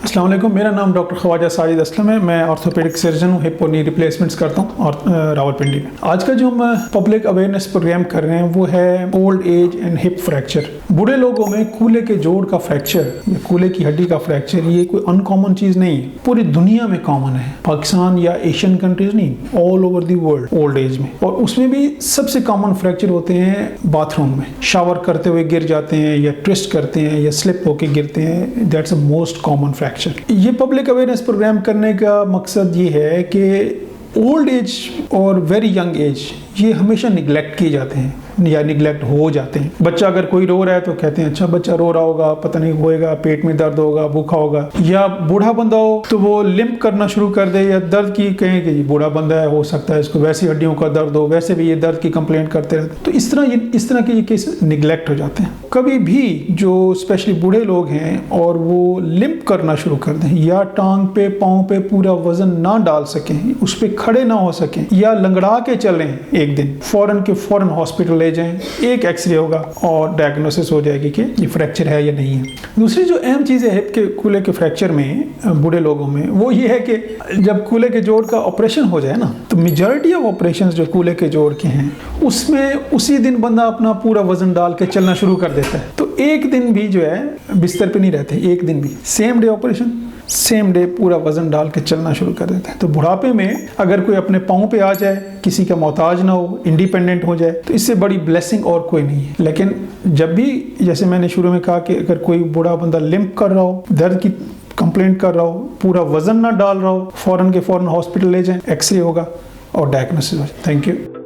अस्सलाम वालेकुम, मेरा नाम डॉक्टर ख्वाजा साजिद असलम है। मैं ऑर्थोपेडिक सर्जन हूँ, हिप और नी रिप्लेसमेंट्स करता हूँ और रावलपिंडी में। आज का जो हम पब्लिक अवेयरनेस प्रोग्राम कर रहे हैं वो है old age and hip fracture. बूढ़े लोगों में कूल्हे के जोड़ का फ्रैक्चर या कूल्हे की हड्डी का फ्रैक्चर ये कोई अनकॉमन चीज़ नहीं है, पूरी दुनिया में कॉमन है। पाकिस्तान या एशियन कंट्रीज नहीं, all over the world old age में। और उसमें भी सबसे कॉमन फ्रैक्चर होते हैं बाथरूम में, शावर करते हुए गिर जाते हैं या ट्विस्ट करते हैं या स्लिप होके गिरते हैं। That's a most common fracture. ये पब्लिक अवेयरनेस प्रोग्राम करने का मकसद ये है कि ओल्ड एज और वेरी यंग एज ये हमेशा निगलेक्ट किए जाते हैं या निगलेक्ट हो जाते हैं। बच्चा अगर कोई रो रहा है तो कहते हैं अच्छा बच्चा रो रहा होगा, पता नहीं होएगा, पेट में दर्द होगा, भूखा होगा। या बूढ़ा बंदा हो तो वो लिम्प करना शुरू कर दे या दर्द की कहें कि बूढ़ा बंदा है, हो सकता है इसको वैसी हड्डियों का दर्द हो, वैसे भी ये दर्द की कंप्लेंट करते रहते। तो इस तरह के ये केस निगलेक्ट हो जाते हैं। कभी भी जो स्पेशली बूढ़े लोग हैं और वो लिम्प करना शुरू कर दें या टांग पे पाँव पे पूरा वजन ना डाल सकें, उस पर खड़े ना हो सकें या लंगड़ा के चलें, एक दिन फौरन के फौरन हॉस्पिटल ले जाएं, एक एक्सरे होगा और डायग्नोसिस हो जाएगी कि ये फ्रैक्चर है या नहीं है। दूसरी जो अहम चीज़ है हिप के कूल्हे के फ्रैक्चर में बूढ़े लोगों में वो ये है कि जब कूल्हे के जोड़ का ऑपरेशन हो जाए ना, तो मेजॉरिटी ऑफ ऑपरेशंस जो कूल्हे के जोड़ के हैं उसमें उसी दिन बंदा अपना पूरा वजन डाल के चलना शुरू कर देता है। तो एक दिन भी जो है बिस्तर पे नहीं रहते, एक दिन भी same day operation, same day पूरा वजन डाल के चलना शुरू कर देते हैं। तो बुढ़ापे में अगर कोई अपने पाँव पे आ जाए, किसी का मोहताज ना हो, इंडिपेंडेंट हो जाए, तो इससे बड़ी ब्लेसिंग और कोई नहीं है। लेकिन जब भी, जैसे मैंने शुरू में कहा कि अगर कोई बूढ़ा बंदा लिम्प कर रहा हो, दर्द की कंप्लेंट कर रहा हो, पूरा वजन ना डाल रहा हो, फौरन के फौरन हॉस्पिटल ले जाएं, एक्सरे होगा और डायग्नोसिस हो जाए। Thank you.